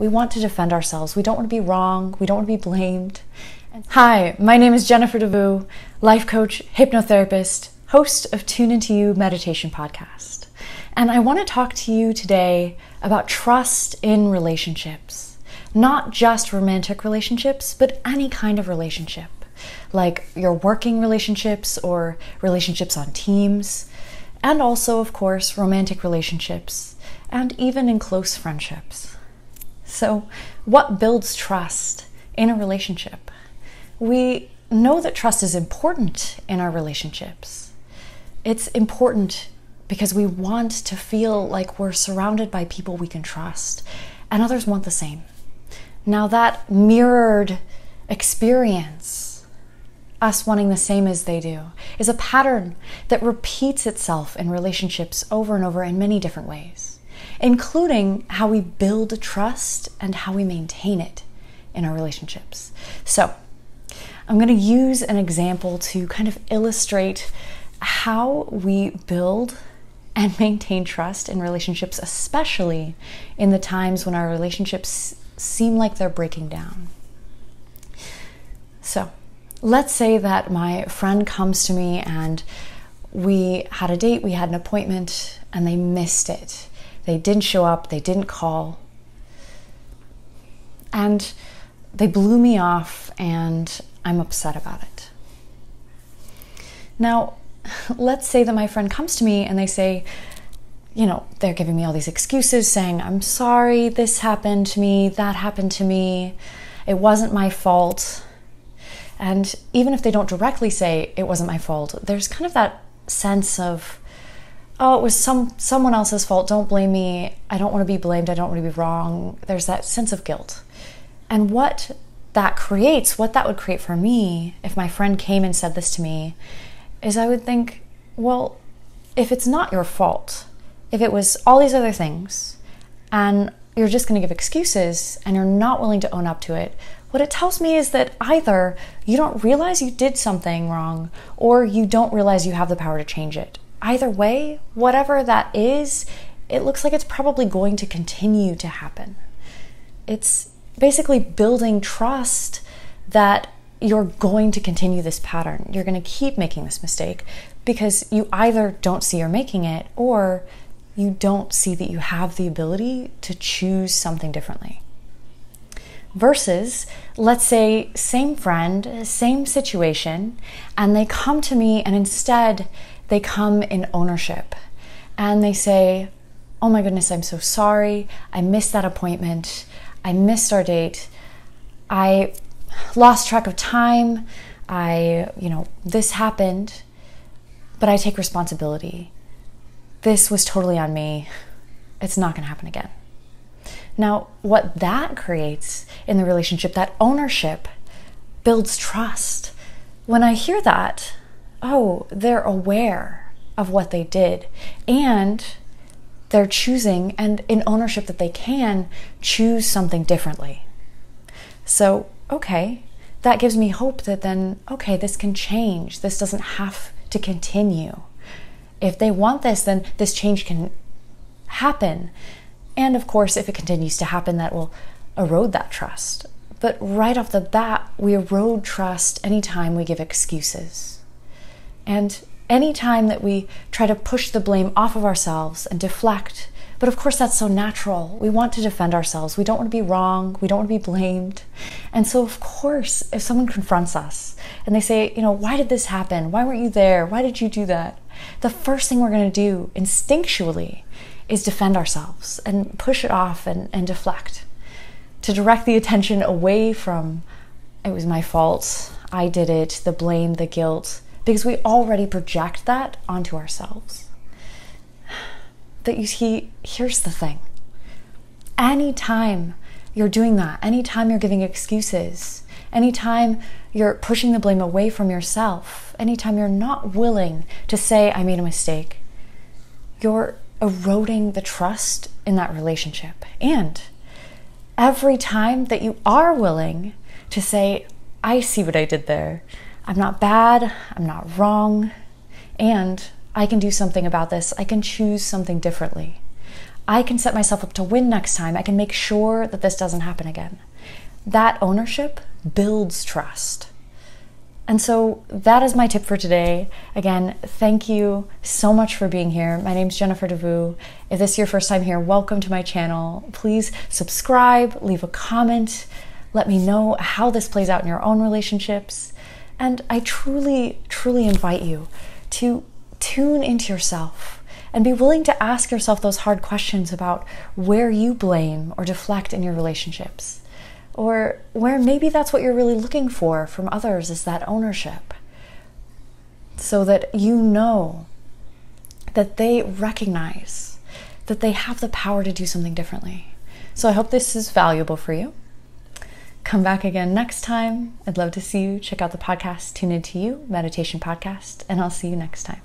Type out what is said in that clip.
We want to defend ourselves. We don't want to be wrong. We don't want to be blamed. Hi, my name is Jennifer DeVue, life coach, hypnotherapist, host of Tune Into You meditation podcast. And I want to talk to you today about trust in relationships. Not just romantic relationships, but any kind of relationship. Like your working relationships or relationships on teams. And also, of course, romantic relationships. And even in close friendships. So, what builds trust in a relationship? We know that trust is important in our relationships. It's important because we want to feel like we're surrounded by people we can trust, and others want the same. Now, that mirrored experience, us wanting the same as they do, is a pattern that repeats itself in relationships over and over in many different ways, including how we build trust and how we maintain it in our relationships. So, I'm going to use an example to kind of illustrate how we build and maintain trust in relationships, especially in the times when our relationships seem like they're breaking down. So, let's say that my friend comes to me and we had a date, we had an appointment, and they missed it. They didn't show up, they didn't call, and they blew me off, and I'm upset about it. Now, let's say that my friend comes to me and they say, they're giving me all these excuses saying, I'm sorry, this happened to me, that happened to me, it wasn't my fault. And even if they don't directly say it wasn't my fault, there's kind of that sense of, oh, it was someone else's fault, don't blame me, I don't want to be blamed, I don't want to be wrong. There's that sense of guilt. And what that would create for me, if my friend came and said this to me, is I would think, well, if it's not your fault, if it was all these other things, and you're just going to give excuses, and you're not willing to own up to it, what it tells me is that either you don't realize you did something wrong, or you don't realize you have the power to change it. Either way, whatever that is, it looks like it's probably going to continue to happen. It's basically building trust that you're going to continue this pattern. You're going to keep making this mistake because you either don't see you're making it, or you don't see that you have the ability to choose something differently. Versus, let's say, same friend, same situation, and they come to me and instead they come in ownership. And they say, oh my goodness, I'm so sorry. I missed that appointment. I missed our date. I lost track of time. This happened, but I take responsibility. This was totally on me. It's not going to happen again. Now, what that creates in the relationship, that ownership, builds trust. When I hear that, oh, they're aware of what they did, and they're choosing, and in ownership that they can choose something differently. So, okay, that gives me hope that then, okay, this can change. This doesn't have to continue. If they want this, then this change can happen. And of course, if it continues to happen, that will erode that trust. But right off the bat, we erode trust anytime we give excuses. And anytime that we try to push the blame off of ourselves and deflect. But of course, that's so natural. We want to defend ourselves. We don't want to be wrong. We don't want to be blamed. And so, of course, if someone confronts us and they say, why did this happen? Why weren't you there? Why did you do that? The first thing we're going to do instinctually is defend ourselves and push it off and deflect. To direct the attention away from, it was my fault, I did it, the blame, the guilt, because we already project that onto ourselves. But you see, here's the thing. Anytime you're doing that, anytime you're giving excuses, anytime you're pushing the blame away from yourself, anytime you're not willing to say, I made a mistake, you're eroding the trust in that relationship. And every time that you are willing to say, I see what I did there, I'm not bad, I'm not wrong, and I can do something about this, I can choose something differently, I can set myself up to win next time. I can make sure that this doesn't happen again. That ownership builds trust. And so that is my tip for today. Again, thank you so much for being here. My name's Jennifer DeVoe. If this is your first time here, welcome to my channel. Please subscribe, leave a comment, let me know how this plays out in your own relationships. And I truly, truly invite you to tune into yourself and be willing to ask yourself those hard questions about where you blame or deflect in your relationships. Or where maybe that's what you're really looking for from others, is that ownership. So that you know that they recognize that they have the power to do something differently. So I hope this is valuable for you. Come back again next time. I'd love to see you. Check out the podcast, Tune Into You, meditation podcast, and I'll see you next time.